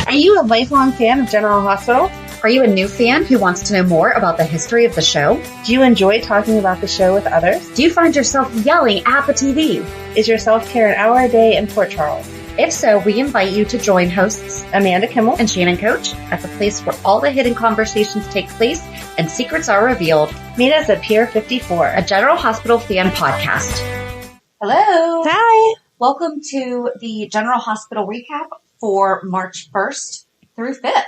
Are you a lifelong fan of General Hospital? Are you a new fan who wants to know more about the history of the show? Do you enjoy talking about the show with others? Do you find yourself yelling at the TV? Is your self-care an hour a day in Port Charles? If so, we invite you to join hosts Amanda Kimmel and Shannon Coach at the place where all the hidden conversations take place and secrets are revealed. Meet us at Pier 54, a General Hospital fan podcast. Hello. Hi. Welcome to the General Hospital recap for March 1st through 5th.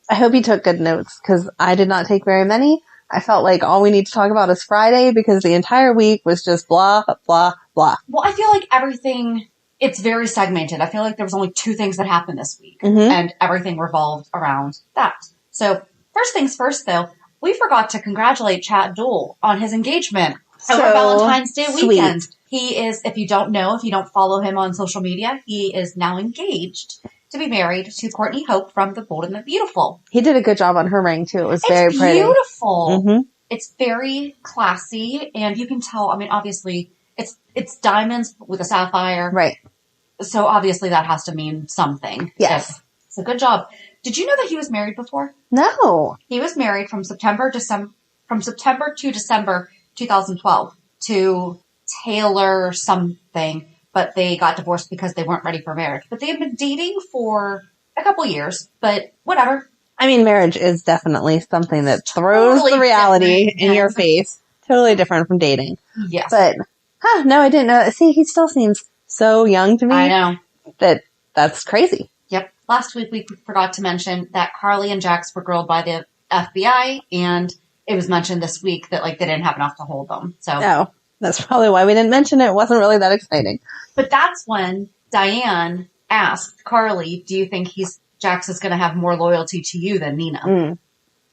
I hope you took good notes because I did not take very many. I felt like all we need to talk about is Friday because the entire week was just blah, blah, blah. Well, I feel like everything, it's very segmented. I feel like there was only 2 things that happened this week and everything revolved around that. So first things first, though, we forgot to congratulate Chad Duell on his engagement over Valentine's Day weekend. He is, if you don't know, if you don't follow him on social media, he is now engaged to be married to Courtney Hope from The Bold and the Beautiful. He did a good job on her ring, too. It was very pretty. It's beautiful. It's very classy, and you can tell, I mean, obviously, it's diamonds with a sapphire. Right. So obviously that has to mean something. Yes. So good job. Did you know that he was married before? No. He was married from September to December 2012 to Taylor something, but they got divorced because they weren't ready for marriage. But they had been dating for a couple years, but whatever. I mean, marriage is definitely something that throws the reality in your face. Totally different from dating. Yes. But, no, I didn't know. See, he still seems so young to me. I know. That's crazy. Yep. Last week we forgot to mention that Carly and Jax were grilled by the FBI, and it was mentioned this week that, like, they didn't have enough to hold them. So. No. That's probably why we didn't mention it. It wasn't really that exciting. But that's when Diane asked Carly, do you think Jax is going to have more loyalty to you than Nina?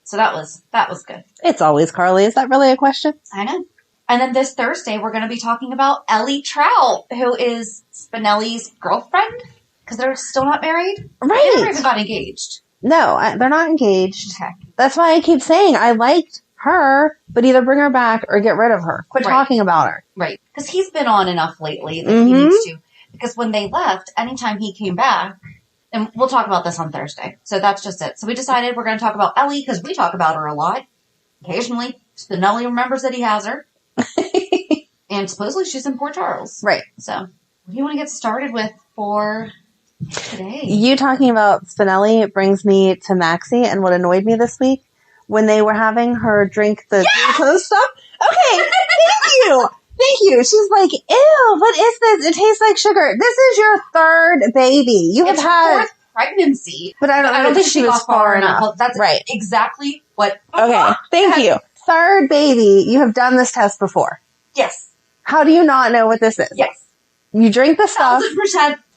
So that was good. It's always Carly. Is that really a question? I know. And then this Thursday, we're going to be talking about Ellie Trout, who is Spinelli's girlfriend, because they're still not married. Right. They never even got engaged. No, they're not engaged. Okay. That's why I keep saying I liked her, but either bring her back or get rid of her. Quit talking about her. Right. Because he's been on enough lately that he needs to. Because when they left, anytime he came back, and we'll talk about this on Thursday. So that's just it. So we decided we're going to talk about Ellie because we talk about her a lot. Occasionally, Spinelli remembers that he has her. And supposedly she's in Port Charles. Right. So what do you want to get started with for today? You talking about Spinelli brings me to Maxie and what annoyed me this week. When they were having her drink the glucose stuff. Okay, thank you. Thank you. She's like, ew, what is this? It tastes like sugar. This is your 3rd baby. You have had her 4th pregnancy. But I don't think she was far enough. Well, that's exactly what. Okay, thank you. 3rd baby. You have done this test before. Yes. How do you not know what this is? Yes. You drink the stuff.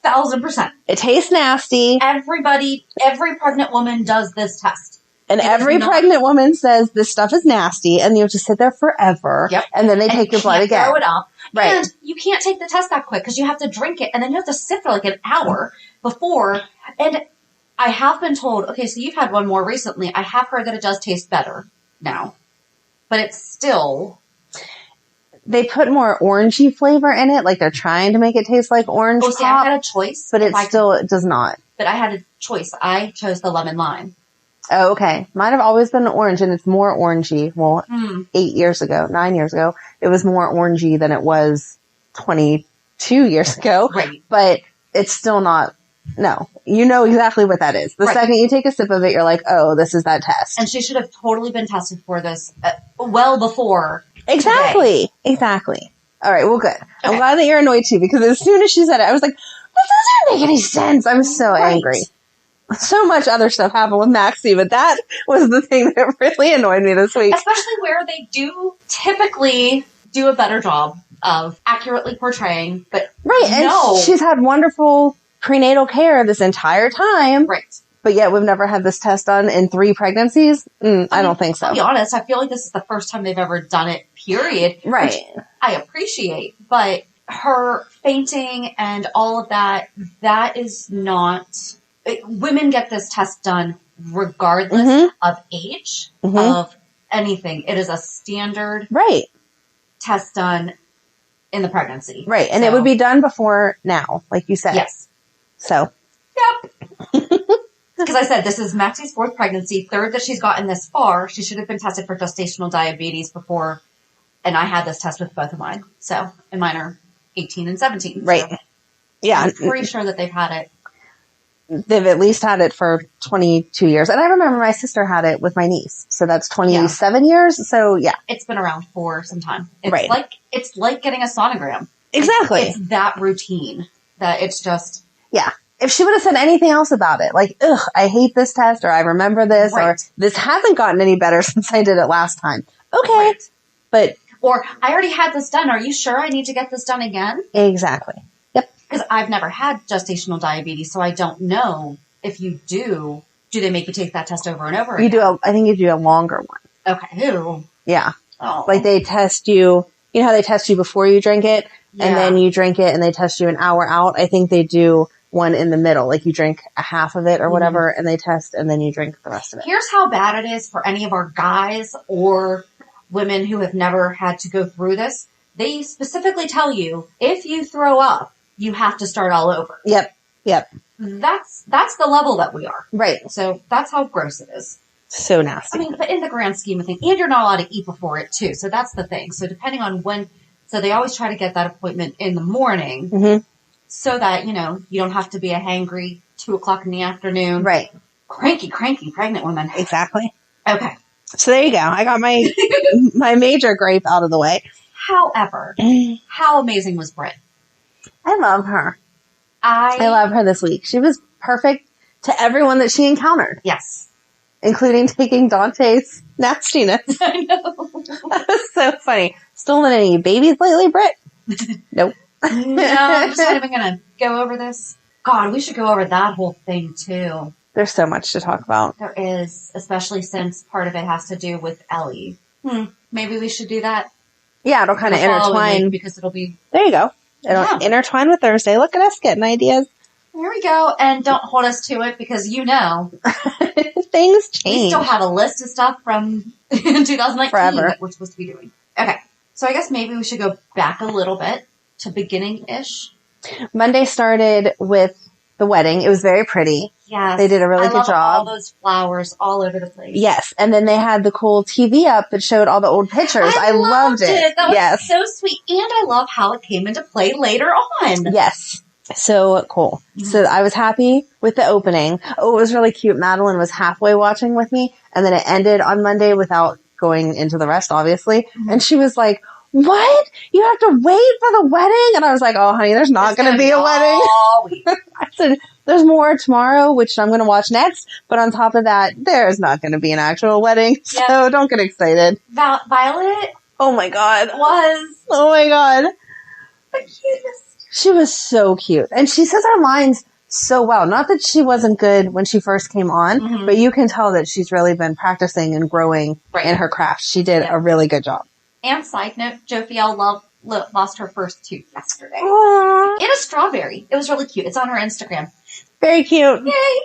1,000%. It tastes nasty. Every pregnant woman does this test. And every pregnant woman says this stuff is nasty, and you have to sit there forever. Yep. And then they take your blood again. Throw it up. Right. And you can't take the test that quick because you have to drink it, and then you have to sit for like an hour before. And I have been told, okay, so you've had one more recently. I have heard that it does taste better now, but it's still. They put more orangey flavor in it, like they're trying to make it taste like orange pop. See, I had a choice. But it does not. But I had a choice. I chose the lemon lime. Oh, okay. Might have always been orange, and it's more orangey. Well, 9 years ago, it was more orangey than it was 22 years ago. Right. But it's still not, no. You know exactly what that is. The second you take a sip of it, you're like, oh, this is that test. And she should have totally been tested for this well before Exactly. today. Exactly. All right, well, good. Okay. I'm glad that you're annoyed, too, because as soon as she said it, I was like, that doesn't make any sense. I'm so angry. So much other stuff happened with Maxie, but that was the thing that really annoyed me this week. Especially where they do typically do a better job of accurately portraying, but and she's had wonderful prenatal care this entire time. Right. But yet we've never had this test done in 3 pregnancies? I don't think so. I'll be honest, I feel like this is the first time they've ever done it, period. Right. Which I appreciate, but her fainting and all of that, that is not... Women get this test done regardless of age, of anything. It is a standard test done in the pregnancy. Right. And it would be done before now, like you said. Yes. So. Yep. Because I said this is Maxie's 4th pregnancy, 3rd that she's gotten this far. She should have been tested for gestational diabetes before, and I had this test with both of mine. So, and mine are 18 and 17. Right. So Yeah. I'm pretty sure that they've had it. They've at least had it for 22 years. And I remember my sister had it with my niece. So that's 27 years. So, yeah. It's been around for some time. It's right. It's like getting a sonogram. Exactly. It's that routine that it's just... Yeah. If she would have said anything else about it, like, ugh, I hate this test, or I remember this, or this hasn't gotten any better since I did it last time. Okay. Right. But... Or, I already had this done. Are you sure I need to get this done again? Exactly. Yep. Because I've never had gestational diabetes, so I don't know if you do they make you take that test over and over again? I think you do a longer one. Okay. Ew. Yeah. Oh. Like they test you, you know how they test you before you drink it, and then you drink it and they test you an hour out? I think they do one in the middle, like you drink a half of it or whatever, and they test, and then you drink the rest of it. Here's how bad it is for any of our guys or women who have never had to go through this. They specifically tell you, if you throw up, you have to start all over. Yep. That's the level that we are. Right. So that's how gross it is. So nasty. I mean, but in the grand scheme of things, and you're not allowed to eat before it too. So that's the thing. So depending on when, so they always try to get that appointment in the morning so that, you know, you don't have to be a hangry 2:00 in the afternoon. Right. Cranky pregnant woman. Exactly. Okay. So there you go. I got my my major gripe out of the way. However, how amazing was Britt? I love her. I love her this week. She was perfect to everyone that she encountered. Yes. Including taking Dante's nastiness. I know. That was so funny. Stolen any babies lately, Britt? Nope. No, I'm just not even going to go over this. God, we should go over that whole thing too. There's so much to talk about. There is, especially since part of it has to do with Ellie. Maybe we should do that. Yeah, it'll kind of intertwine. Because it'll be... There you go. It'll intertwine with Thursday. Look at us getting ideas. There we go. And don't hold us to it because you know. Things change. We still have a list of stuff from 2019 that we're supposed to be doing. Okay. So I guess maybe we should go back a little bit to beginning-ish. Monday started with the wedding. It was very pretty. Yes. They did a really good job. All those flowers all over the place. Yes. And then they had the cool TV up that showed all the old pictures. I loved it. That was so sweet. And I love how it came into play later on. Yes. So cool. So I was happy with the opening. Oh, it was really cute. Madeline was halfway watching with me, and then it ended on Monday without going into the rest, obviously. And she was like, what? You have to wait for the wedding? And I was like, oh, honey, there's not going to be a wedding. I said, there's more tomorrow, which I'm going to watch next. But on top of that, there's not going to be an actual wedding. So don't get excited. Violet? Oh, my God. Oh, my God. The cutest. She was so cute. And she says her lines so well. Not that she wasn't good when she first came on, but you can tell that she's really been practicing and growing in her craft. She did a really good job. And side note, Jophiel lost her first tooth yesterday. Aww. And a strawberry. It was really cute. It's on her Instagram. Very cute. Yay.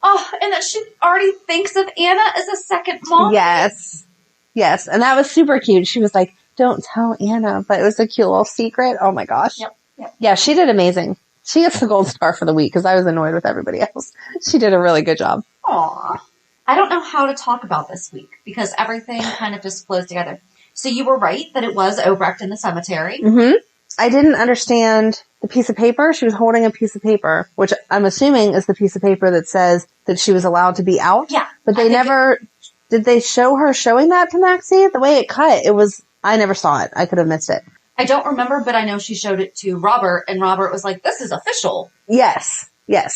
Oh, and that she already thinks of Anna as a second mom. Yes. Yes. And that was super cute. She was like, don't tell Anna, but it was a cute little secret. Oh my gosh. Yep. Yeah, she did amazing. She gets the gold star for the week because I was annoyed with everybody else. She did a really good job. Aw. I don't know how to talk about this week because everything kind of just flows together. So you were right that it was Obrecht in the cemetery. I didn't understand the piece of paper. She was holding a piece of paper, which I'm assuming is the piece of paper that says that she was allowed to be out. Yeah. But they did they show her showing that to Maxie? The way it cut, I never saw it. I could have missed it. I don't remember, but I know she showed it to Robert, and Robert was like, this is official. Yes.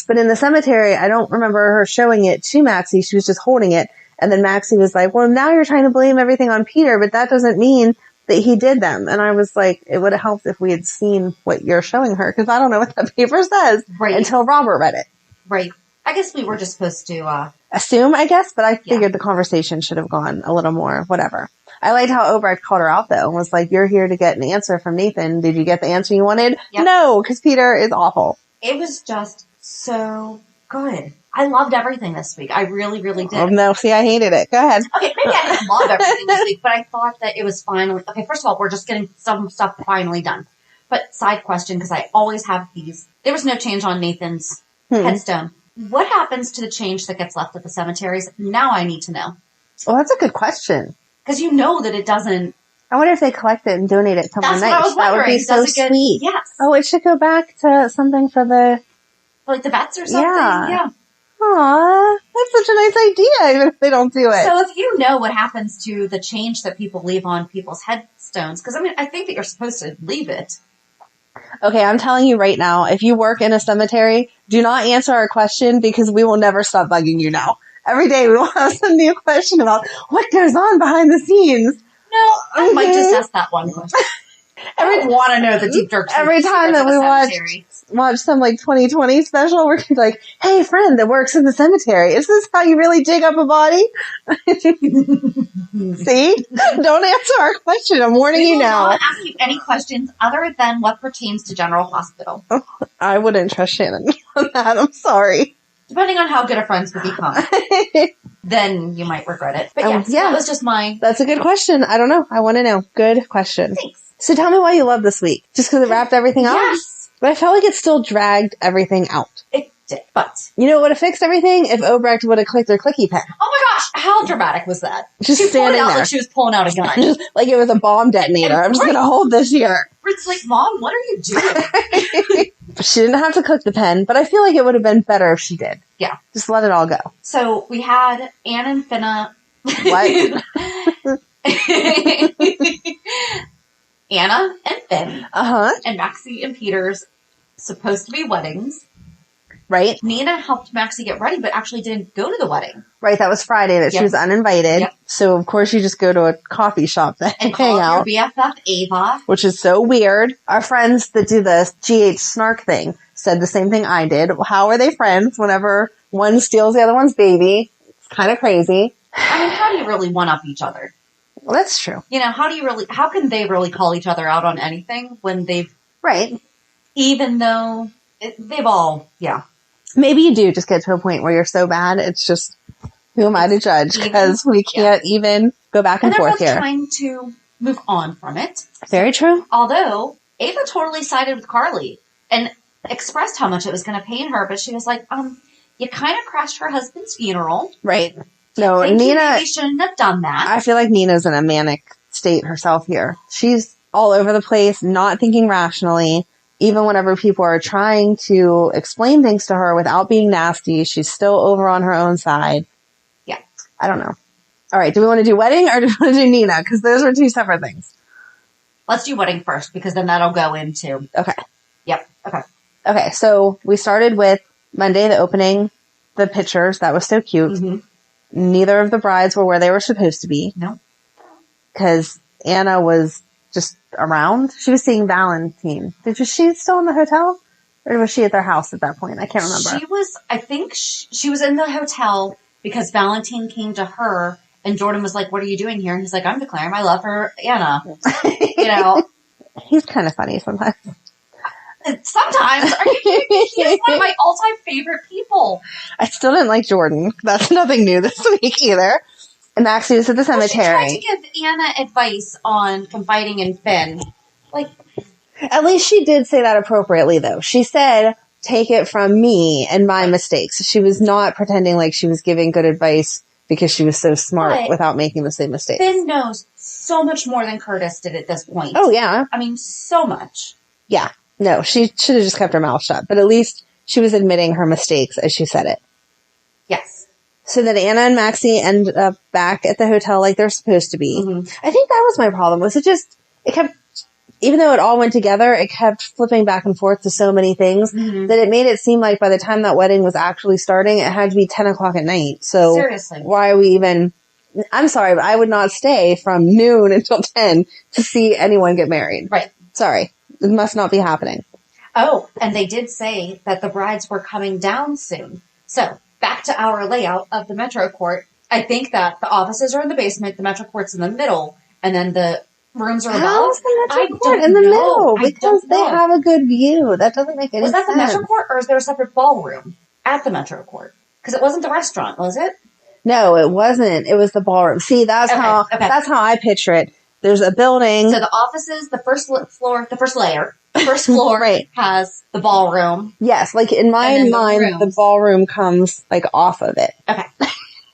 But in the cemetery, I don't remember her showing it to Maxie. She was just holding it. And then Maxie was like, well, now you're trying to blame everything on Peter, but that doesn't mean that he did them. And I was like, it would have helped if we had seen what you're showing her, because I don't know what that paper says until Robert read it. Right. I guess we were just supposed to... assume, I guess, but I figured the conversation should have gone a little more, whatever. I liked how Obrecht called her out, though, and was like, you're here to get an answer from Nathan. Did you get the answer you wanted? Yep. No, because Peter is awful. It was just so good. I loved everything this week. I really, really did. Oh, no, see, I hated it. Go ahead. Okay, maybe I didn't love everything this week, but I thought that it was finally... Okay, first of all, we're just getting some stuff finally done. But side question, because I always have these. There was no change on Nathan's headstone. what happens to the change that gets left at the cemeteries? Now I need to know. Well, that's a good question. Because you know that it doesn't... I wonder if they collect it and donate it to one night. That would be so sweet. Yes. Oh, it should go back to something for the... Like the vets or something? Yeah. Aw, that's such a nice idea, even if they don't do it. So if you know what happens to the change that people leave on people's headstones, because I think that you're supposed to leave it. Okay, I'm telling you right now, if you work in a cemetery, do not answer our question because we will never stop bugging you now. Every day we will have some new question about what goes on behind the scenes. No, I might just ask that one question. I want to know the deep dark secrets. Every time that we watch some like 2020 special, we're like, hey friend that works in the cemetery, is this how you really dig up a body? See? Don't answer our question. I'm warning you now. I will not ask you any questions other than what pertains to General Hospital. I wouldn't trust Shannon on that. I'm sorry. Depending on how good of friends we become. Then you might regret it. But yes, that was just That's a good question. I don't know. I want to know. Good question. Thanks. So tell me why you love this week. Just because it wrapped everything up? Yes. But I felt like it still dragged everything out. It did. But you know what would have fixed everything? If Obrecht would have clicked her clicky pen. Oh my gosh, how dramatic was that? Just she standing pulled it out there. like she was pulling out a gun. Like it was a bomb detonator. I'm just going to hold this here. Britt's like, Mom, what are you doing? She didn't have to click the pen, but I feel like it would have been better if she did. Yeah. Just let it all go. So we had Anne and Finna. What? Anna and Finn. Uh-huh. And Maxie and Peter's supposed to be weddings. Right. Nina helped Maxie get ready, but actually didn't go to the wedding. Right, that was Friday that she was uninvited. Yep. So, of course, you just go to a coffee shop to hang out. Your BFF, Ava. Which is so weird. Our friends that do the GH snark thing said the same thing I did. How are they friends whenever one steals the other one's baby? It's kind of crazy. I mean, how do you really one-up each other? Well, that's true. You know, how can they really call each other out on anything when they've... Right. Even though they've all, Maybe you do just get to a point where you're so bad, it's just, who am I to judge? Because we can't even go back and forth here. They're trying to move on from it. Very true. Although, Ava totally sided with Carly and expressed how much it was going to pain her, but she was like, you kind of crashed her husband's funeral. Right. No, Nina... You shouldn't have done that. I feel like Nina's in a manic state herself here. She's all over the place, not thinking rationally. Even whenever people are trying to explain things to her without being nasty, she's still over on her own side. Yeah. I don't know. All right. Do we want to do wedding or do we want to do Nina? Because those are two separate things. Let's do wedding first because then that'll go into... Okay. Yep. Okay. Okay. So we started with Monday, the opening, the pictures. That was so cute. Mm-hmm. Neither of the brides were where they were supposed to be. No. Because Anna was just around. She was seeing Valentine. Was she still in the hotel? Or was she at their house at that point? I can't remember. She was, I think she was in the hotel because Valentine came to her and Jordan was like, what are you doing here? And he's like, I'm declaring my love for Anna. You know? He's kind of funny sometimes. Sometimes. Are you kidding me? He's one of my all-time favorite people. I still didn't like Jordan. That's nothing new this week either. And Maxie was at the cemetery. Well, she tried to give Anna advice on confiding in Finn. Like, at least she did say that appropriately, though. She said, take it from me and my mistakes. She was not pretending like she was giving good advice because she was so smart without making the same mistakes. Finn knows so much more than Curtis did at this point. Oh, yeah. I mean, so much. Yeah. No, she should have just kept her mouth shut. But at least she was admitting her mistakes as she said it. Yes. So that Anna and Maxie end up back at the hotel like they're supposed to be. Mm-hmm. I think that was my problem. It kept, even though it all went together, it kept flipping back and forth to so many things that it made it seem like by the time that wedding was actually starting, it had to be 10 o'clock at night. So seriously, why are we even, I'm sorry, but I would not stay from noon until 10 to see anyone get married. Right. Sorry. It must not be happening. Oh, and they did say that the brides were coming down soon. So, back to our layout of the Metro Court. I think that the offices are in the basement, the Metro Court's in the middle, and then the rooms are above. How's the Metro Court in the middle? Because they have a good view. That doesn't make any sense. Was that the Metro Court, or is there a separate ballroom at the Metro Court? Because it wasn't the restaurant, was it? No, it wasn't. It was the ballroom. See, that's how I picture it. There's a building. So the offices, the first floor, the first layer. First floor Right. has the ballroom. Yes, like in my mind, the ballroom comes like off of it. Okay.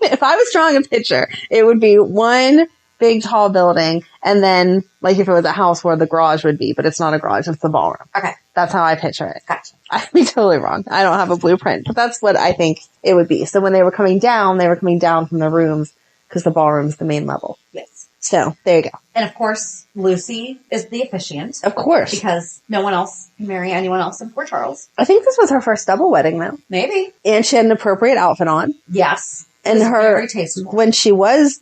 If I was drawing a picture, it would be one big tall building, and then like if it was a house where the garage would be, but it's not a garage, it's the ballroom. Okay. That's how I picture it. Gotcha. I'd be totally wrong. I don't have a blueprint, but that's what I think it would be. So when they were coming down from the rooms because the ballroom's the main level. Yes. So there you go. And of course, Lucy is the officiant. Of course. Because no one else can marry anyone else in Port Charles. I think this was her first double wedding though. Maybe. And she had an appropriate outfit on. Yes. And very tasteful. when she was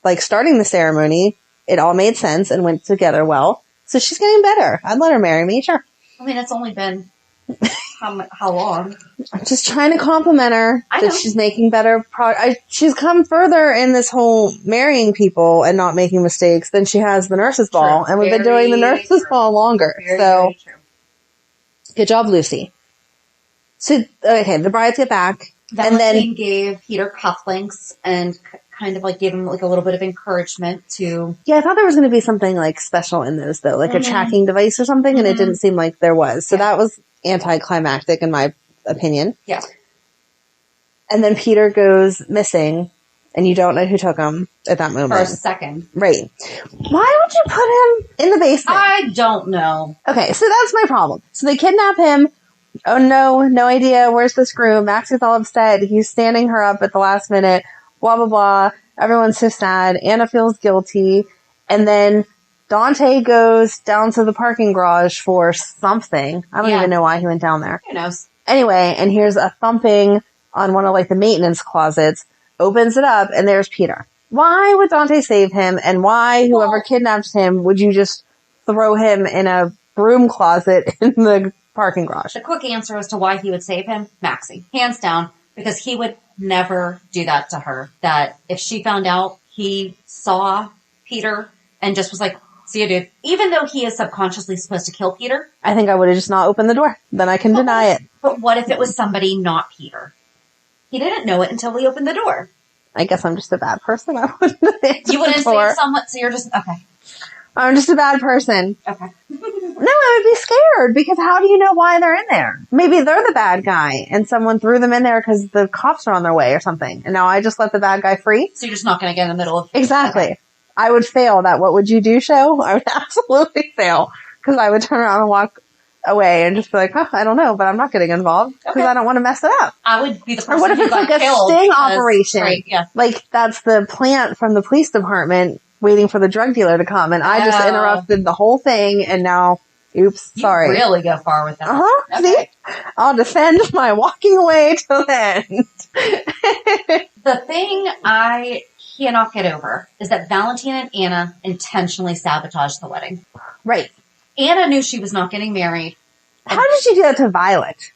like starting the ceremony, it all made sense and went together well. So she's getting better. I'd let her marry me, sure. I mean, it's only been how long? I'm just trying to compliment her I that know. she's making better she's come further in this whole marrying people and not making mistakes than she has the nurse's ball. And we've been doing the nurse's ball longer. Very true. Good job, Lucy. So, okay, the brides get back. Valentine gave Peter cufflinks and kind of like gave him like a little bit of encouragement to... Yeah, I thought there was going to be something like special in those though, like a tracking device or something, and it didn't seem like there was. So that was anticlimactic in my opinion. Yeah. And then Peter goes missing, and you don't know who took him at that moment. For a second. Right. Why would you put him in the basement? I don't know. Okay, so that's my problem. So they kidnap him. Oh no idea. Where's the screw? Max is all upset. He's standing her up at the last minute. Blah, blah, blah. Everyone's so sad. Anna feels guilty. And then Dante goes down to the parking garage for something. I don't even know why he went down there. Who knows? Anyway, and here's a thumping on one of like the maintenance closets. Opens it up and there's Peter. Why would Dante save him? And why whoever kidnapped him would you just throw him in a broom closet in the parking garage? The quick answer as to why he would save him, Maxie. Hands down. Because he would never do that to her. That if she found out he saw Peter and just was like, see you, dude. Even though he is subconsciously supposed to kill Peter. I think I would have just not opened the door. Then I can deny it. But what if it was somebody not Peter? He didn't know it until he opened the door. I guess I'm just a bad person. I wouldn't have answered You wouldn't the door. save someone, so you're just, okay. I'm just a bad person. Okay. No, I would be scared because how do you know why they're in there? Maybe they're the bad guy and someone threw them in there because the cops are on their way or something. And now I just let the bad guy free? So you're just not going to get in the middle of... Exactly. Okay. I would fail that what would you do show. I would absolutely fail because I would turn around and walk away and just be like, I don't know, but I'm not getting involved because I don't want to mess it up. I would be the person Or what if who it's got like a killed sting because- operation? Right, yeah. Like that's the plant from the police department waiting for the drug dealer to come and I just interrupted the whole thing and now, oops, sorry. You really go far with that. Uh-huh. Okay. See? I'll defend my walking away till the end. The thing I cannot get over is that Valentine and Anna intentionally sabotaged the wedding. Right. Anna knew she was not getting married. How did she do that to Violet?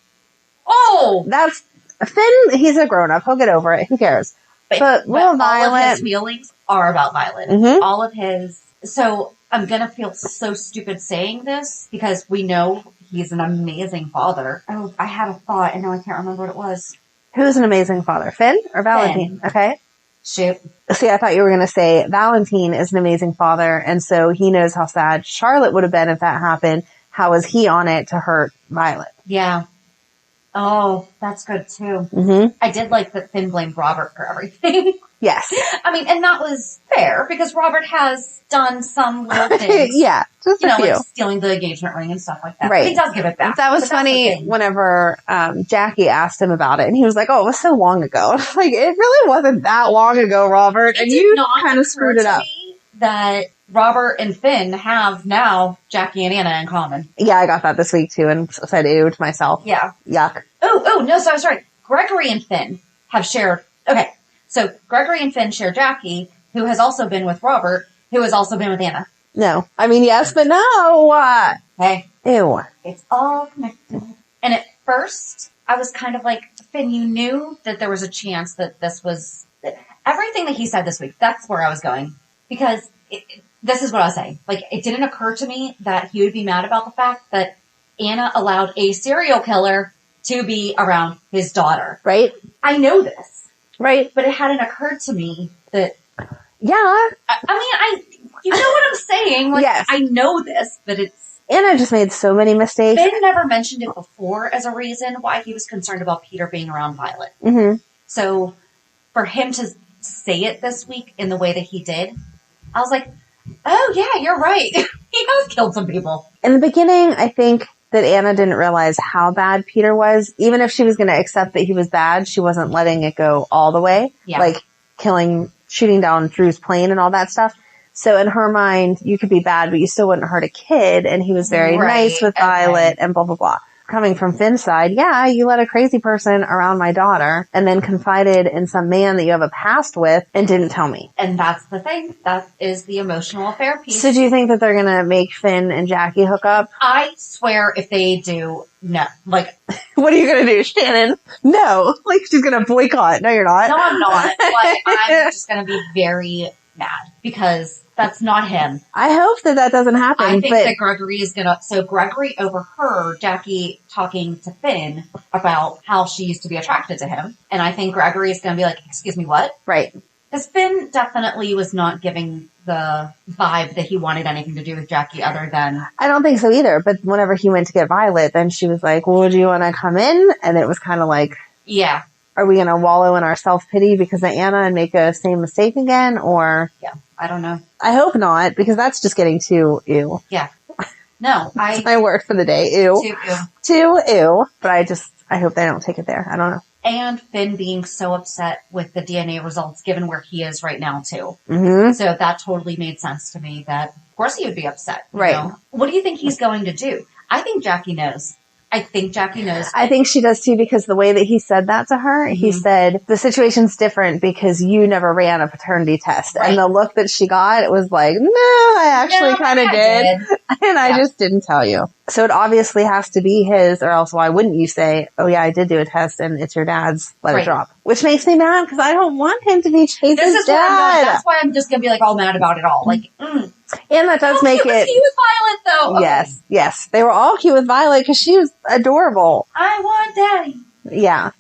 Oh! That's, Finn, he's a grown-up. He'll get over it. Who cares? But all Violet... of his feelings are about Violet. Mhm. All of his... So, I'm gonna feel so stupid saying this, because we know he's an amazing father. Oh, I had a thought, and now I can't remember what it was. Who's an amazing father? Finn or Valentine? Okay. Shoot. See, I thought you were going to say Valentine is an amazing father, and so he knows how sad Charlotte would have been if that happened. How was he on it to hurt Violet? Yeah. Oh, that's good too. Mm-hmm. I did like that Finn blamed Robert for everything. Yes. I mean, and that was fair because Robert has done some little things. Yeah, just a few. Like stealing the engagement ring and stuff like that. Right. He does give it back. That was funny whenever Jackie asked him about it, and he was like, "Oh, it was so long ago." Like, it really wasn't that long ago, Robert, and you kind of screwed it up. That Robert and Finn have now Jackie and Anna in common. Yeah, I got that this week too, and said ew to myself. Yeah. Yuck. Oh, no, so I was right. Gregory and Finn have shared, okay, so Gregory and Finn share Jackie, who has also been with Robert, who has also been with Anna. No. I mean, yes, but no. Hey. Ew. It's all connected. And at first, I was kind of like, Finn, you knew that there was a chance that this was, everything that he said this week, that's where I was going. Because this is what I was saying. Like, it didn't occur to me that he would be mad about the fact that Anna allowed a serial killer to be around his daughter. Right? I know this. Right. But it hadn't occurred to me that... Yeah. You know what I'm saying? Like, yes. I know this, but Anna just made so many mistakes. Finn never mentioned it before as a reason why he was concerned about Peter being around Violet. Mm-hmm. So for him to say it this week in the way that he did, I was like, oh yeah, you're right. He has killed some people. In the beginning, I think that Anna didn't realize how bad Peter was. Even if she was going to accept that he was bad, she wasn't letting it go all the way. Yeah. Like shooting down Drew's plane and all that stuff. So in her mind, you could be bad, but you still wouldn't hurt a kid. And he was very nice with Violet and blah, blah, blah. Coming from Finn's side, yeah, you let a crazy person around my daughter and then confided in some man that you have a past with and didn't tell me. And that's the thing. That is the emotional affair piece. So do you think that they're going to make Finn and Jackie hook up? I swear if they do, no. Like, what are you going to do, Shannon? No. Like, she's going to boycott. No, you're not. No, I'm not. But I'm just going to be very mad because that's not him. I hope that doesn't happen. I think that Gregory is going to... So Gregory overheard Jackie talking to Finn about how she used to be attracted to him. And I think Gregory is going to be like, excuse me, what? Right. Because Finn definitely was not giving the vibe that he wanted anything to do with Jackie other than... I don't think so either. But whenever he went to get Violet, then she was like, well, do you want to come in? And it was kind of like... Yeah. Are we going to wallow in our self-pity because of Anna and make a same mistake again? Or... Yeah, I don't know. I hope not, because that's just getting too ew. Yeah. No, That's my word for the day. Ew. Too ew. But I hope they don't take it there. I don't know. And Finn being so upset with the DNA results given where he is right now, too. Mm-hmm. So that totally made sense to me that, of course, he would be upset. Right. Know? What do you think he's going to do? I think Jackie knows. I think she does too, because the way that he said that to her, he said, the situation's different because you never ran a paternity test. Right. And the look that she got, it was like, no, I actually kind of did. And I just didn't tell you. So it obviously has to be his, or else why wouldn't you say, oh yeah, I did do a test and it's your dad's, let it drop. Which makes me mad because I don't want him to be chasing his dad. That's why I'm just going to be like all mad about it all. Like, And that does make it... He was Violet, though. Okay. Yes. They were all cute with Violet because she was adorable. I want daddy. Yeah.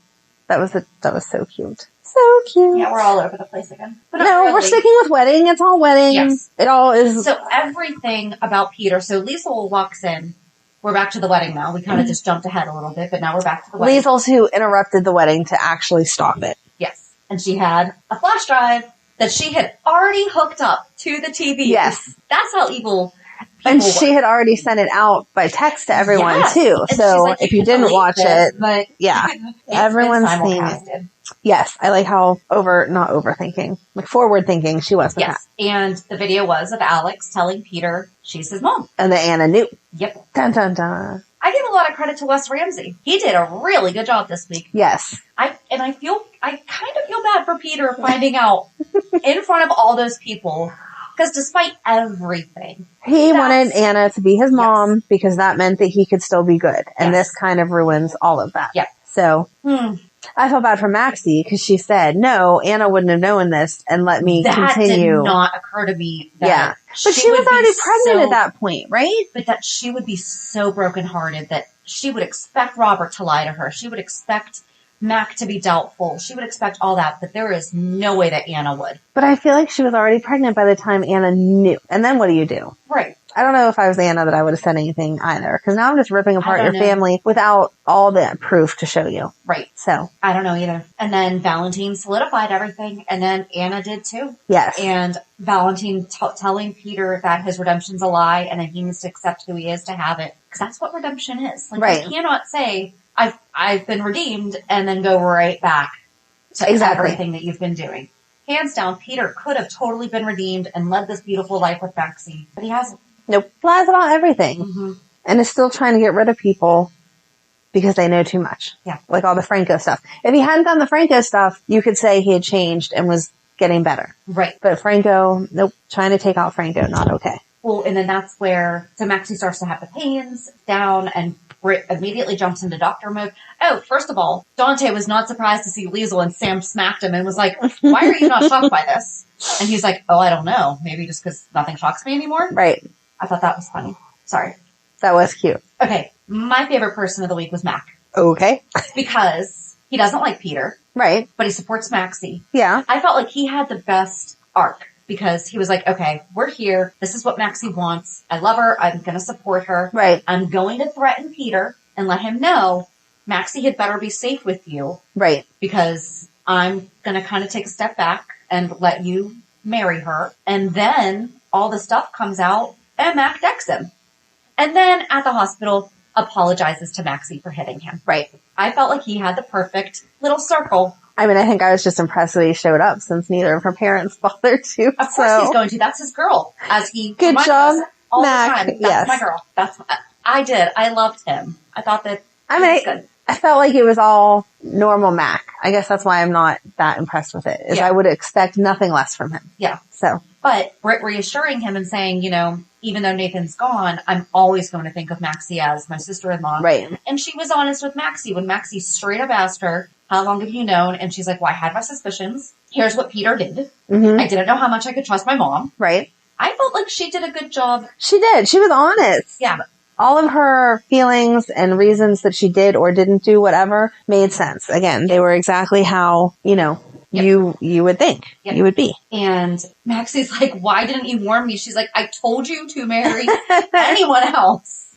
That was so cute. So cute. Yeah, we're all over the place again. But no, we're sticking with wedding. It's all wedding. Yes. It all is... So everything about Peter. So Liesl walks in. We're back to the wedding now. We kind of just jumped ahead a little bit, but now we're back to the wedding. Liesl's who interrupted the wedding to actually stop it. Yes. And she had a flash drive that she had already hooked up to the TV. Yes. That's how evil and she had already sent it out by text to everyone too. And so like, if you didn't watch it, but yeah, everyone's seen it. Yes. I like how not overthinking, like forward thinking she was. Yes. And the video was of Alex telling Peter she's his mom. And that Anna knew. Yep. Dun, dun, dun. I give a lot of credit to Wes Ramsey. He did a really good job this week. Yes. I kind of feel bad for Peter finding out in front of all those people. Because despite everything, he wanted Anna to be his mom because that meant that he could still be good. And this kind of ruins all of that. Yeah. So I felt bad for Maxie because she said, no, Anna wouldn't have known this and let me continue. That did not occur to me. But she was already pregnant at that point, right? But that she would be so brokenhearted that she would expect Robert to lie to her. She would expect Mac to be doubtful. She would expect all that, but there is no way that Anna would. But I feel like she was already pregnant by the time Anna knew. And then what do you do? Right. I don't know if I was Anna that I would have said anything either. Because now I'm just ripping apart your family without all the proof to show you. Right. So. I don't know either. And then Valentine solidified everything. And then Anna did too. Yes. And Valentine telling Peter that his redemption's a lie and that he needs to accept who he is to have it. Because that's what redemption is. Like, you cannot say, I've been redeemed and then go right back to everything that you've been doing. Hands down, Peter could have totally been redeemed and led this beautiful life with Maxie, but he hasn't. Nope. Lies about everything. And is still trying to get rid of people because they know too much. Yeah. Like all the Franco stuff. If he hadn't done the Franco stuff, you could say he had changed and was getting better. Right. But Franco, nope. Trying to take out Franco, not okay. Well, and then that's where, so Maxie starts to have the pains down and Britt immediately jumps into doctor mode. Oh, first of all, Dante was not surprised to see Liesl and Sam smacked him and was like, why are you not shocked by this? And he's like, oh, I don't know. Maybe just because nothing shocks me anymore. Right. I thought that was funny. Sorry. That was cute. Okay. My favorite person of the week was Mac. Okay. Because he doesn't like Peter. Right. But he supports Maxie. Yeah. I felt like he had the best arc. because he was like, okay, we're here. This is what Maxie wants. I love her. I'm going to support her. Right. I'm going to threaten Peter and let him know Maxie had better be safe with you. Right. Because I'm going to kind of take a step back and let you marry her. And then all the stuff comes out and Mac decks him. And then at the hospital apologizes to Maxie for hitting him. Right. I felt like he had the perfect little circle. I mean, I think I was just impressed that he showed up since neither of her parents bothered to. Of course he's going to. That's his girl. As he Good job, all Mac. the time. Yes. That's my girl. I did. I loved him. I thought that was good. I felt like it was all normal Mac. I guess that's why I'm not that impressed with it, is I would expect nothing less from him. Yeah. So. But Britt reassuring him and saying, even though Nathan's gone, I'm always going to think of Maxie as my sister-in-law. Right. And she was honest with Maxie when Maxie straight up asked her, how long have you known? And she's like, well, I had my suspicions. Here's what Peter did. Mm-hmm. I didn't know how much I could trust my mom. Right. I felt like she did a good job. She did. She was honest. Yeah. All of her feelings and reasons that she did or didn't do whatever made sense. Again, they were exactly how, you would think you would be. And Maxie's like, why didn't you warn me? She's like, I told you to marry anyone else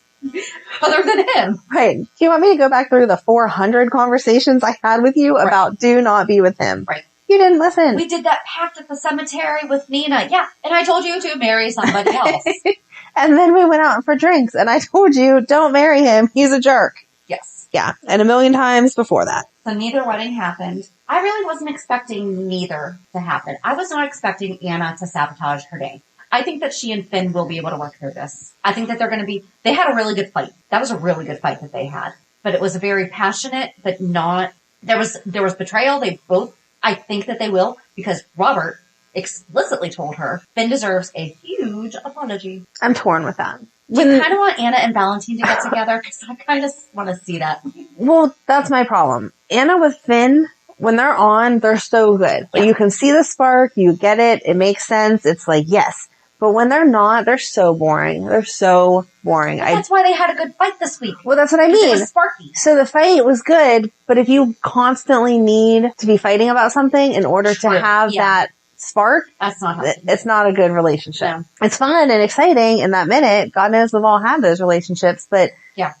other than him. Right. Do you want me to go back through the 400 conversations I had with you about do not be with him? Right. You didn't listen. We did that pact at the cemetery with Nina. Yeah. And I told you to marry somebody else. And then we went out for drinks and I told you, don't marry him. He's a jerk. Yes. Yeah. And a million times before that. So neither wedding happened. I really wasn't expecting neither to happen. I was not expecting Anna to sabotage her day. I think that she and Finn will be able to work through this. I think that they had a really good fight. That was a really good fight that they had. But it was a very passionate, but not, there was betrayal. I think that they will, because Robert explicitly told her Finn deserves a huge apology. I'm torn with that. I kind of want Anna and Valentine to get together because I kind of want to see that. Well, that's my problem. Anna with Finn, when they're on, they're so good. Yeah. You can see the spark, you get it, it makes sense. It's like, yes. But when they're not, they're so boring. They're so boring. That's why they had a good fight this week. Well, that's what I mean. It was sparky. So the fight was good, but if you constantly need to be fighting about something in order to have that spark, that's not it's not a good relationship. Yeah. It's fun and exciting in that minute. God knows we've all had those relationships, but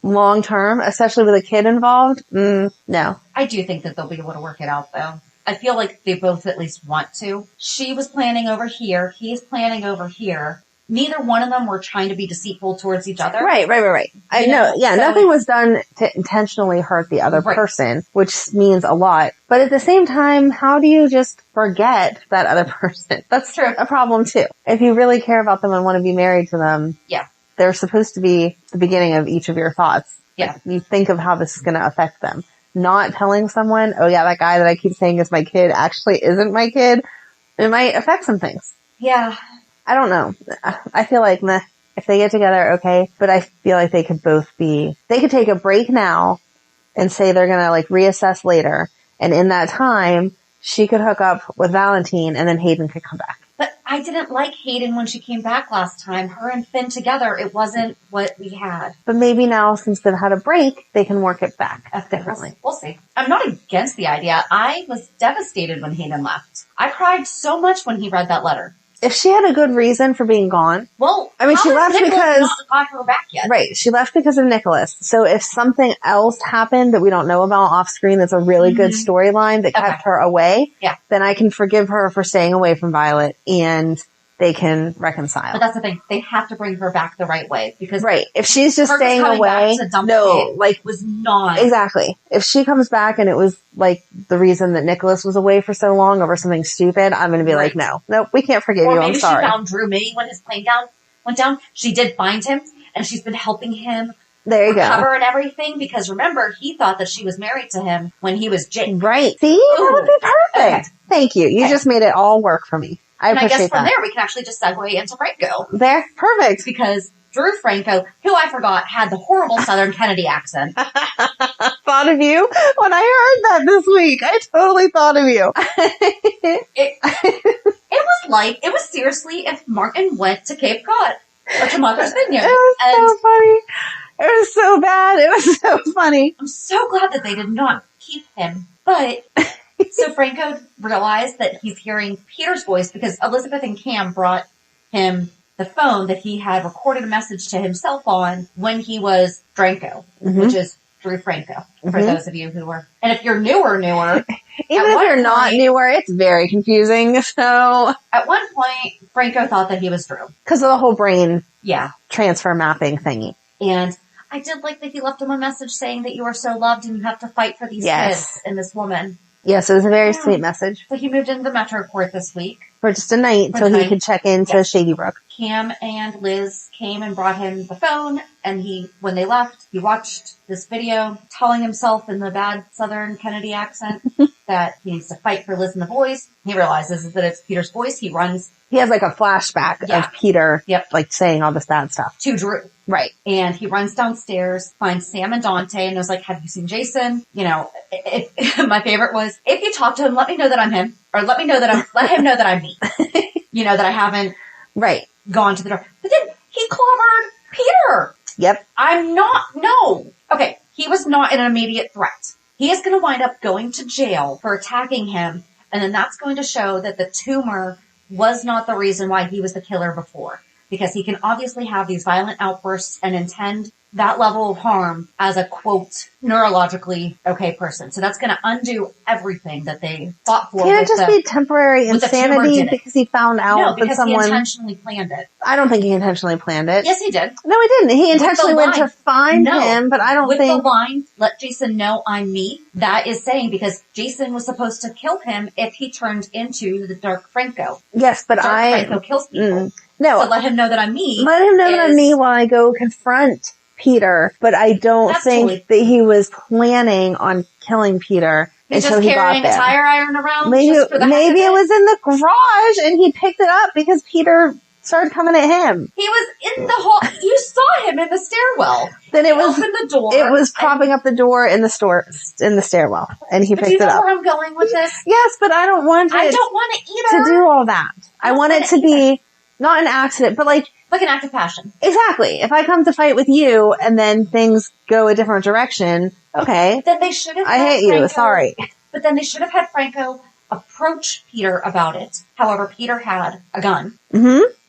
long term, especially with a kid involved, no. I do think that they'll be able to work it out though. I feel like they both at least want to. She was planning over here. He's planning over here. Neither one of them were trying to be deceitful towards each other. Right. I know. Yeah, so nothing was done to intentionally hurt the other person, which means a lot. But at the same time, how do you just forget that other person? That's true. A problem too. If you really care about them and want to be married to them, they're supposed to be the beginning of each of your thoughts. Yeah. Like, you think of how this is going to affect them. Not telling someone, oh yeah, that guy that I keep saying is my kid actually isn't my kid. It might affect some things. Yeah. I don't know. I feel like, if they get together, okay. But I feel like they could take a break now and say they're going to reassess later. And in that time, she could hook up with Valentine and then Hayden could come back. But I didn't like Hayden when she came back last time. Her and Finn together, it wasn't what we had. But maybe now, since they've had a break, they can work it back differently. We'll see. I'm not against the idea. I was devastated when Hayden left. I cried so much when he read that letter. If she had a good reason for being gone, well, I mean, she left because not got her back yet. Right, she left because of Nicholas. So if something else happened that we don't know about off screen, that's a really good storyline that kept her away. Yeah, then I can forgive her for staying away from Violet, and they can reconcile. But that's the thing; they have to bring her back the right way because if she's just staying away, was not exactly. If she comes back and it was the reason that Nicholas was away for so long over something stupid, I'm going to be like, no, we can't forgive you. I'm sorry. She found Drew May when his plane went down. She did find him, and she's been helping him. There you recover and everything because remember he thought that she was married to him when he was Jake. Right? See, that would be perfect. Okay. Thank you. You just made it all work for me. I appreciate that. I guess from there we can actually just segue into Franco. There, perfect. Because Drew Franco, who I forgot had the horrible Southern Kennedy accent. Thought of you when I heard that this week. I totally thought of you. It was seriously if Martin went to Cape Cod or to Martha's Vineyard. It was so funny. It was so bad. It was so funny. I'm so glad that they did not keep him. But So Franco realized that he's hearing Peter's voice because Elizabeth and Cam brought him the phone that he had recorded a message to himself on when he was Franco, which is Drew Franco, for those of you who were. And if you're newer, even if you're not newer, it's very confusing. So at one point, Franco thought that he was Drew. Because of the whole brain transfer mapping thingy. And I did like that he left him a message saying that you are so loved and you have to fight for these kids and this woman. Yes, it was a very sweet message. So he moved into the Metro Court this week. For just a night so he could check into Shady Brook. Cam and Liz came and brought him the phone, and when they left, he watched this video telling himself in the bad Southern Kennedy accent that he needs to fight for Liz and the boys. He realizes that it's Peter's voice. He runs. He has like a flashback of Peter like saying all this bad stuff. To Drew. Right. And he runs downstairs, finds Sam and Dante, and was like, have you seen Jason? You know, my favorite was, if you talk to him, let me know that I'm him. Or let him know that I'm me. You know, that I haven't gone to the door. But then he clobbered Peter. Yep. Okay, he was not an immediate threat. He is going to wind up going to jail for attacking him, and then that's going to show that the tumor was not the reason why he was the killer before. Because he can obviously have these violent outbursts and intend that level of harm as a, quote, neurologically okay person. So that's going to undo everything that they fought for. Can't it just be temporary insanity because he found out that someone... he intentionally planned it. I don't think he intentionally planned it. Yes, he did. No, he didn't. He intentionally went to find him, but I don't think... With the line, let Jason know I'm me, that is saying because Jason was supposed to kill him if he turned into the Dark Franco. Yes, but Franco kills people. No. So let him know that I'm me. Let him know that I'm me while I go confront Peter, but I don't think that he was planning on killing Peter until he got there. He's just carrying a tire iron around. Maybe it was in the garage and he picked it up because Peter started coming at him. He was in the hall. You saw him in the stairwell. Then he opened the door. It was propping up the door in the stairwell, and he picked it up. Do you know where I'm going with this? Yes, but I don't want it. I don't want it either. To do all that. I want it to be not an accident, but like an act of passion. Exactly. If I come to fight with you and then things go a different direction, okay. Then they should have. I hate you. Sorry. But then they should have had Franco approach Peter about it. However, Peter had a gun.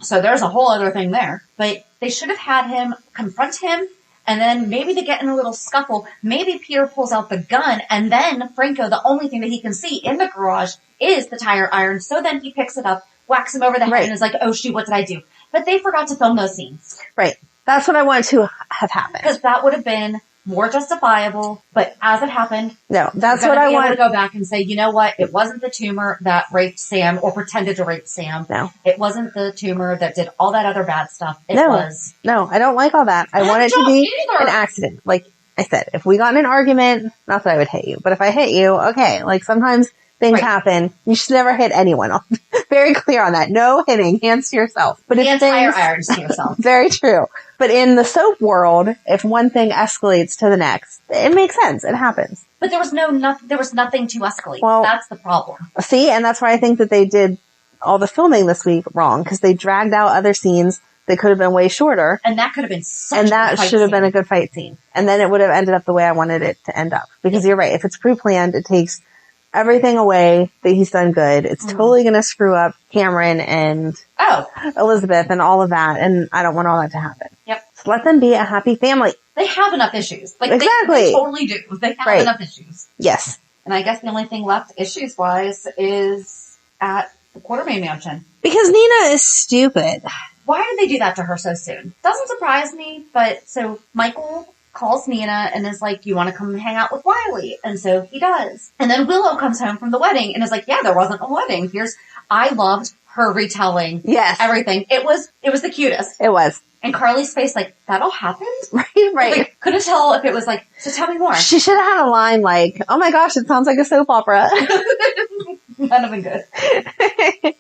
So there's a whole other thing there. But they should have had him confront him, and then maybe they get in a little scuffle. Maybe Peter pulls out the gun, and then Franco, the only thing that he can see in the garage is the tire iron. So then he picks it up, whacks him over the head, and is like, oh shoot, what did I do? But they forgot to film those scenes. Right. That's what I wanted to have happened. Because that would have been more justifiable. But as it happened, no, that's what I want to go back and say, you know what? It wasn't the tumor that raped Sam or pretended to rape Sam. No. It wasn't the tumor that did all that other bad stuff. No, I don't like all that. I want it to be an accident. Like I said, if we got in an argument, not that I would hit you, but if I hit you, okay. Like sometimes things happen. You should never hit anyone. Very clear on that. No hitting. Hands to yourself. But if tire irons to yourself. Very true. But in the soap world, if one thing escalates to the next, it makes sense. It happens. But there was nothing to escalate. Well, that's the problem. See, and that's why I think that they did all the filming this week wrong, because they dragged out other scenes that could have been way shorter. And that could have been should have been a good fight scene. And then it would have ended up the way I wanted it to end up. Because you're right. If it's pre-planned, it takes everything away that he's done good. It's totally going to screw up Cameron and Elizabeth and all of that. And I don't want all that to happen. Yep. So let them be a happy family. They have enough issues. Like exactly. They totally do. They have enough issues. Yes. And I guess the only thing left issues-wise is at the Quartermain Mansion. Because Nina is stupid. Why did they do that to her so soon? Doesn't surprise me, but so Michael calls Nina and is like, do you want to come and hang out with Wiley? And so he does. And then Willow comes home from the wedding and is like, yeah, there wasn't a wedding. I loved her retelling everything. It was the cutest. It was. And Carly's face like, that all happened? Right. Like, couldn't tell if it was like, so tell me more. She should have had a line like, oh my gosh, it sounds like a soap opera. That'd have been good.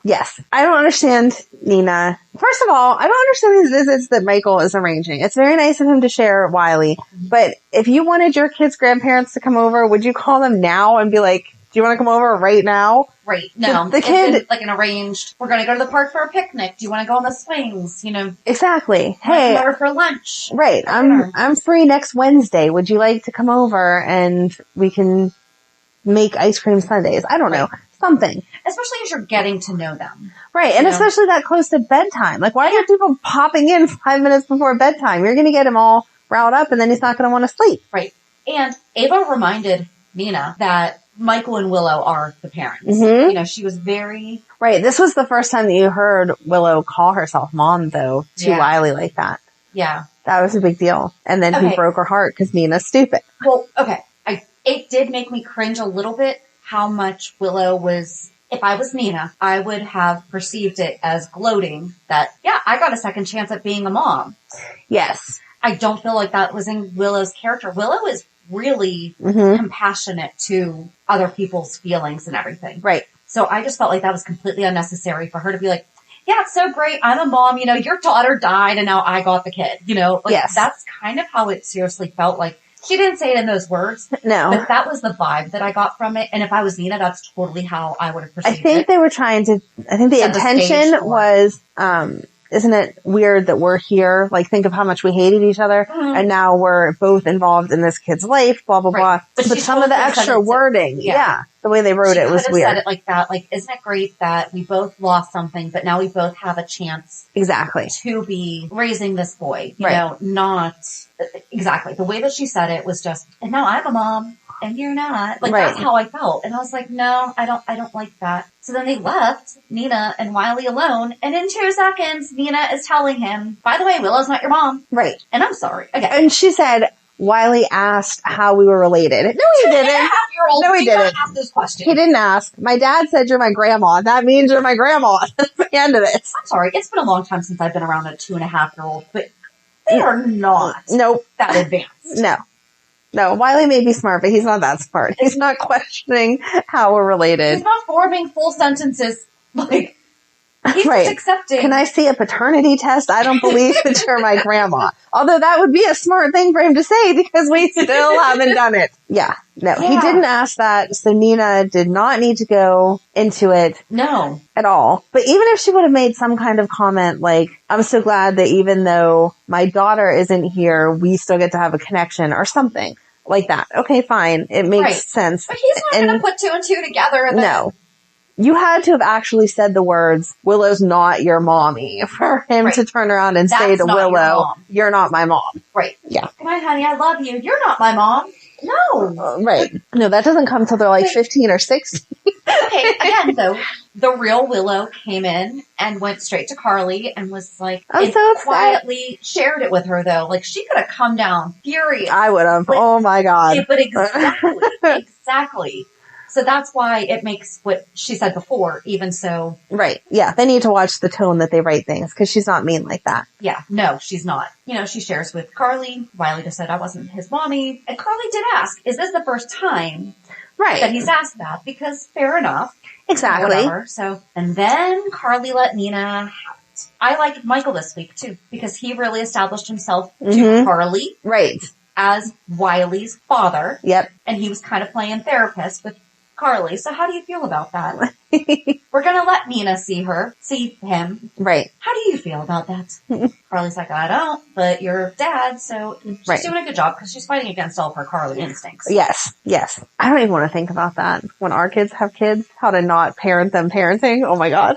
Yes. I don't understand Nina. First of all, I don't understand these visits that Michael is arranging. It's very nice of him to share Wiley, but if you wanted your kids' grandparents to come over, would you call them now and be like, do you want to come over right now? Right. No. The kid, like an arranged, we're going to go to the park for a picnic. Do you want to go on the swings? You know. Exactly. Hey. Come over for lunch. Right. I'm free next Wednesday. Would you like to come over and we can make ice cream sundaes. I don't know. Something. Especially as you're getting to know them. Right. And especially that close to bedtime. Like, why are people popping in 5 minutes before bedtime? You're going to get him all riled up and then he's not going to want to sleep. Right. And Ava reminded Nina that Michael and Willow are the parents. Mm-hmm. You know, she was very... Right. This was the first time that you heard Willow call herself mom, though, to Wiley like that. Yeah. That was a big deal. And then he broke her heart because Nina's stupid. Well, okay. It did make me cringe a little bit how much Willow was... If I was Nina, I would have perceived it as gloating that, I got a second chance at being a mom. Yes. I don't feel like that was in Willow's character. Willow is really compassionate to other people's feelings and everything. Right. So I just felt like that was completely unnecessary for her to be like, yeah, it's so great. I'm a mom. You know, your daughter died and now I got the kid. You know, like that's kind of how it seriously felt like. She didn't say it in those words. No. But that was the vibe that I got from it. And if I was Nina, that's totally how I would have perceived it. I think they were trying to, I think the intention was, isn't it weird that we're here? Like, think of how much we hated each other. Mm-hmm. And now we're both involved in this kid's life, blah, blah, blah. But some of the extra wording, the way they wrote it was weird. She said it like that. Like, isn't it great that we both lost something, but now we both have a chance to be raising this boy? You know, not exactly. The way that she said it was just, and now I'm a mom. And you're not. Like, that's how I felt. And I was like, no, I don't like that. So then they left Nina and Wiley alone. And in 2 seconds, Nina is telling him, by the way, Willow's not your mom. Right. And I'm sorry. Okay. And she said, Wiley asked how we were related. No, he didn't. 2.5-year-old. No, he didn't. Ask this question. He didn't ask. My dad said you're my grandma. That means you're my grandma. That's the end of it. I'm sorry. It's been a long time since I've been around a 2.5-year-old, but they are not that advanced. No, Wiley may be smart, but he's not that smart. He's not questioning how we're related. He's not forming full sentences. Like, he's just accepting. Can I see a paternity test? I don't believe that you're my grandma. Although that would be a smart thing for him to say because we still haven't done it. He didn't ask that. So Nina did not need to go into it. No. At all. But even if she would have made some kind of comment like, I'm so glad that even though my daughter isn't here, we still get to have a connection or something like that. Okay, fine. It makes sense. But he's not going to put 2 and 2 together. No. You had to have actually said the words, Willow's not your mommy, for him to turn around and say to Willow, you're not my mom. Right. Yeah. Come on, honey, I love you. You're not my mom. No. Right. No, that doesn't come till they're like 15 or 16. Okay, again, though, the real Willow came in and went straight to Carly and was like, I'm so upset. Quietly shared it with her, though. Like, she could have come down furious. I would have. Oh, my God. But exactly. So that's why it makes what she said before even so. Right. Yeah. They need to watch the tone that they write things because she's not mean like that. Yeah. No, she's not. You know, she shares with Carly. Wiley just said I wasn't his mommy. And Carly did ask, is this the first time that he's asked that? Because fair enough. Exactly. Whatever. So, and then Carly let Nina have it. I liked Michael this week too because he really established himself to Carly. Right. As Wiley's father. Yep. And he was kind of playing therapist with Carly. So how do you feel about that? We're going to let Nina see him. Right. How do you feel about that? Carly's like, I don't, but you're dad, so she's doing a good job because she's fighting against all of her Carly instincts. Yes. I don't even want to think about that. When our kids have kids, how to not parent them parenting. Oh my God.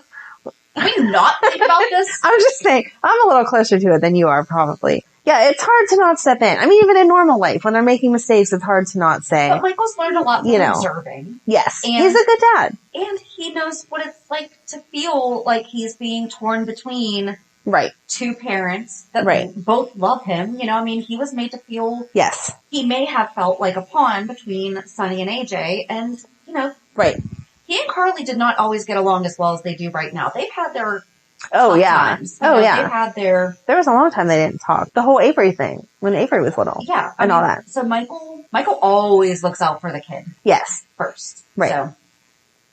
Can you not think about this? I'm just saying, I'm a little closer to it than you are probably. Yeah, it's hard to not step in. I mean, even in normal life, when they're making mistakes, it's hard to not say. But Michael's learned a lot from observing. Yes, and he's a good dad. And he knows what it's like to feel like he's being torn between two parents that both love him. You know, I mean, he was made to feel... Yes. He may have felt like a pawn between Sonny and AJ, and, you know... Right. He and Carly did not always get along as well as they do right now. They've had their... times. They've had their... There was a long time they didn't talk. The whole Avery thing, when Avery was little. Yeah. And all that. So Michael always looks out for the kid. Yes. First. Right. So.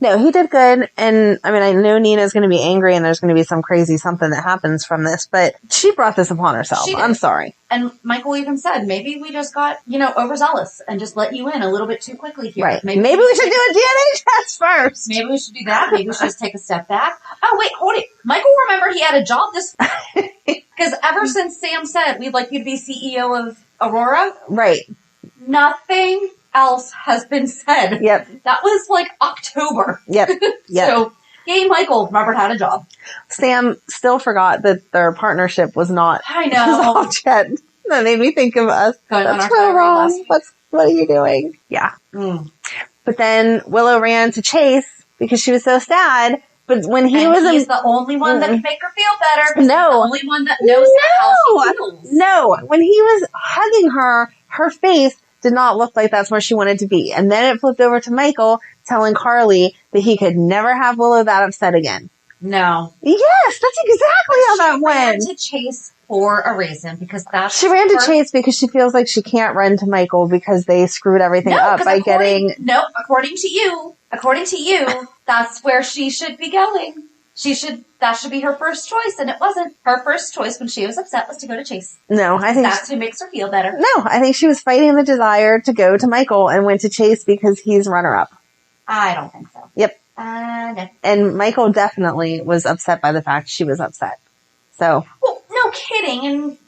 No, he did good. And, I mean, I know Nina's going to be angry and there's going to be some crazy something that happens from this, but she brought this upon herself. I'm sorry. And Michael even said, maybe we just got, overzealous and just let you in a little bit too quickly here. Right. Maybe we should do a DNA test first. Maybe we should do that. Maybe we should just take a step back. Oh, wait, hold it. Michael remembered he had a job this... Because ever since Sam said, we'd like you to be CEO of Aurora. Right. Nothing else has been said. Yep. That was like October. Yep. So, yay, Michael remembered how to job. Sam still forgot that their partnership was not I know. resolved yet. That made me think of us. Going on That's our so tirade wrong. last week. What are you doing? Yeah. But then Willow ran to Chase because she was so sad. But when he's the only one that can make her feel better. No. He's the only one that knows how she feels. No. When he was hugging her, her face did not look like that's where she wanted to be. And then it flipped over to Michael telling Carly that he could never have Willow that upset again. No. Yes, that's exactly how that went. She ran to Chase for a reason, because that's... She ran to Chase because she feels like she can't run to Michael because they screwed everything up by getting... No, according to you, that's where she should be going. That should be her first choice, and it wasn't. Her first choice when she was upset was to go to Chase. No, I think... That's who makes her feel better. No, I think she was fighting the desire to go to Michael and went to Chase because he's runner-up. I don't think so. Yep. No. And Michael definitely was upset by the fact she was upset. So. Well, no kidding, and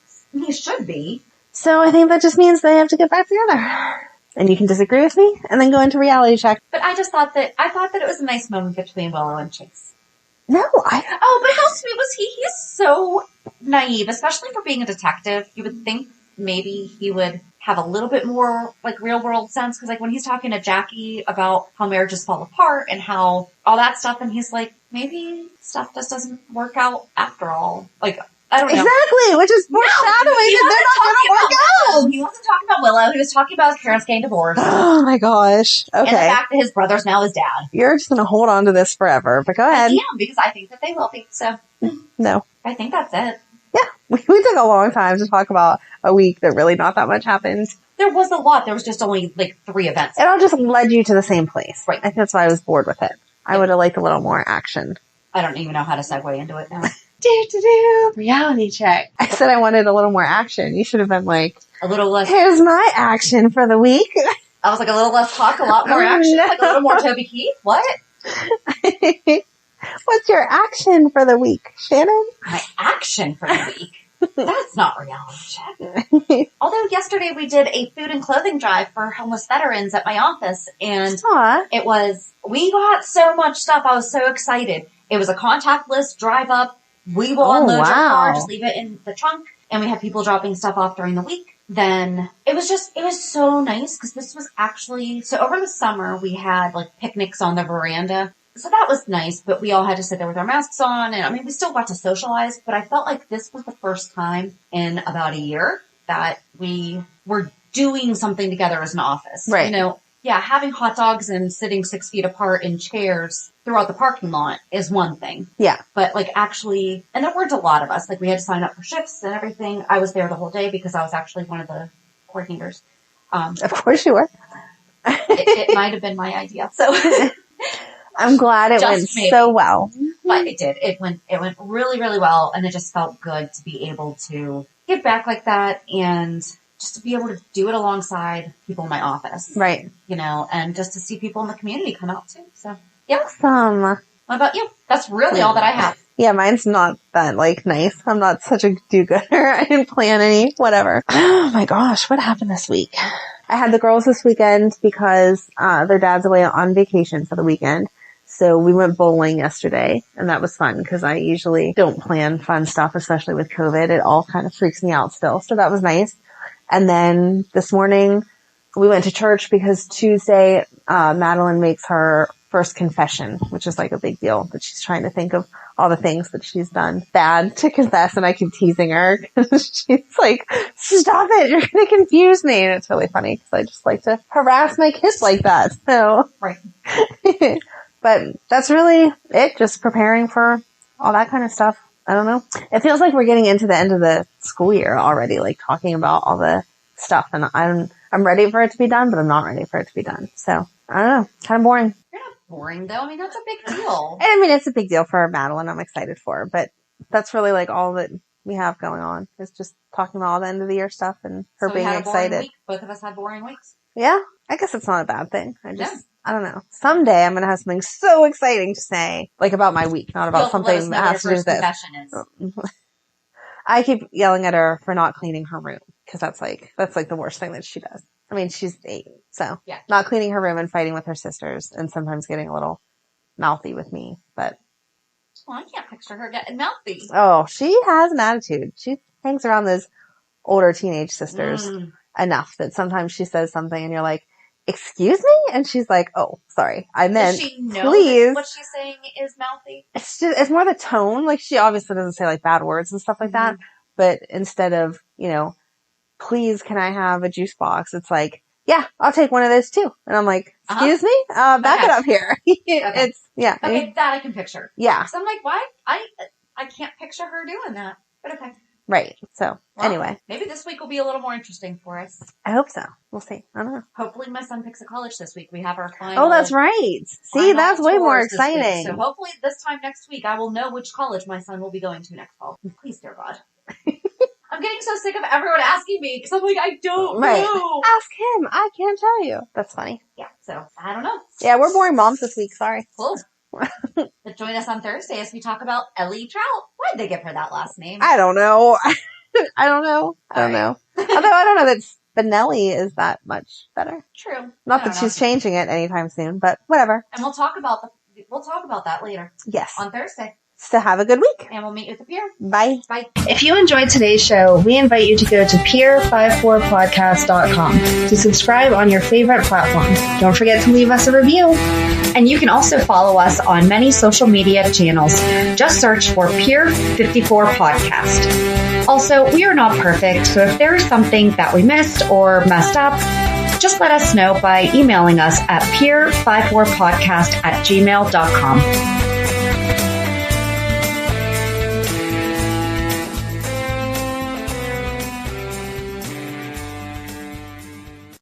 he should be. So I think that just means they have to get back together. And you can disagree with me and then go into reality check. But I thought that it was a nice moment between Willow and Chase. No, Oh, but how sweet was he? He's so naive, especially for being a detective. You would think maybe he would have a little bit more like real world sense, because like when he's talking to Jackie about how marriages fall apart and how all that stuff, and he's like, maybe stuff just doesn't work out after all. Like, I don't know. Exactly, which is foreshadowing that they're not going to work out. He wasn't talking about Willow. He was talking about his parents getting divorced. Oh my gosh. Okay. And the fact that his brother's now his dad. You're just going to hold on to this forever, but go ahead. I am, because I think that they will be. So, no. I think that's it. Yeah, we took a long time to talk about a week that really not that much happened. There was a lot. There was just only like 3 events. It all just led you to the same place. Right. I think that's why I was bored with it. I would have liked a little more action. I don't even know how to segue into it now. Reality check. I said I wanted a little more action. You should have been like, a little less. Here's my action for the week. I was like, a little less talk, a lot more action. No. Like a little more Toby Keith. What? What's your action for the week, Shannon? My action for the week? That's not reality check. Although yesterday we did a food and clothing drive for homeless veterans at my office, and we got so much stuff. I was so excited. It was a contactless drive up. We will unload your car, just leave it in the trunk, and we had people dropping stuff off during the week. Then it was so nice, because this was actually, so over the summer we had like picnics on the veranda. So that was nice, but we all had to sit there with our masks on, and I mean, we still got to socialize, but I felt like this was the first time in about a year that we were doing something together as an office. Right. You know, yeah, having hot dogs and sitting 6 feet apart in chairs throughout the parking lot is one thing. Yeah. But like actually, and there weren't a lot of us, like we had to sign up for shifts and everything. I was there the whole day because I was actually one of the coordinators. Of course you were. it might have been my idea. So I'm glad it went so well. But it did. It went really, really well, and it just felt good to be able to give back like that, and just to be able to do it alongside people in my office. Right. You know, and just to see people in the community come out too. So, yeah. Awesome. What about you? That's really all that I have. Yeah, mine's not that, like, nice. I'm not such a do-gooder. I didn't plan any, whatever. Oh my gosh, what happened this week? I had the girls this weekend because their dad's away on vacation for the weekend. So we went bowling yesterday, and that was fun because I usually don't plan fun stuff, especially with COVID. It all kind of freaks me out still. So that was nice. And then this morning we went to church because Tuesday, Madeline makes her first confession, which is like a big deal, that she's trying to think of all the things that she's done bad to confess. And I keep teasing her because she's like, stop it. You're going to confuse me. And it's really funny because I just like to harass my kids like that. So. Right. But that's really it, just preparing for all that kind of stuff. I don't know. It feels like we're getting into the end of the school year already, like talking about all the stuff. And I'm ready for it to be done, but I'm not ready for it to be done. So, I don't know. Kind of boring. You're not boring, though. I mean, that's a big deal. I mean, it's a big deal for Madeline. I'm excited for her. But that's really like all that we have going on. Is just talking about all the end of the year stuff and her being excited. Week. Both of us had boring weeks. Yeah. I guess it's not a bad thing. I don't know. Someday I'm going to have something so exciting to say, like about my week, not about something that has to do with this. I keep yelling at her for not cleaning her room because that's like the worst thing that she does. I mean, she's 8, so yeah. Not cleaning her room and fighting with her sisters and sometimes getting a little mouthy with me, but. Well, I can't picture her getting mouthy. Oh, she has an attitude. She hangs around those older teenage sisters enough that sometimes she says something and you're like, excuse me? And she's like, oh, sorry. I meant, does she know please. That what she's saying is mouthy? It's more the tone. Like, she obviously doesn't say like bad words and stuff like that. But instead of, please, can I have a juice box? It's like, yeah, I'll take one of those too. And I'm like, excuse me? Back it up here. It's, yeah. Okay, that I can picture. Yeah. So I'm like, why? I can't picture her doing that. But okay. Right. So, anyway. Maybe this week will be a little more interesting for us. I hope so. We'll see. I don't know. Hopefully my son picks a college this week. We have our final. Oh, that's right. See, that's way more exciting. So hopefully this time next week I will know which college my son will be going to next fall. Please, dear God. I'm getting so sick of everyone asking me because I'm like, I don't know. Ask him. I can't tell you. That's funny. Yeah, so I don't know. Yeah, we're boring moms this week. Sorry. Cool. But join us on Thursday as we talk about Ellie Trout. Why'd they give her that last name? I don't know. I don't know. Although I don't know that Spinelli is that much better. True. Not that she's changing it anytime soon, but whatever. And we'll talk about that later. Yes. On Thursday. So have a good week. And we'll meet you at the pier. Bye. Bye. If you enjoyed today's show, we invite you to go to pier54podcast.com to subscribe on your favorite platform. Don't forget to leave us a review. And you can also follow us on many social media channels. Just search for Pier 54 Podcast. Also, we are not perfect, so if there is something that we missed or messed up, just let us know by emailing us at pier54podcast@gmail.com.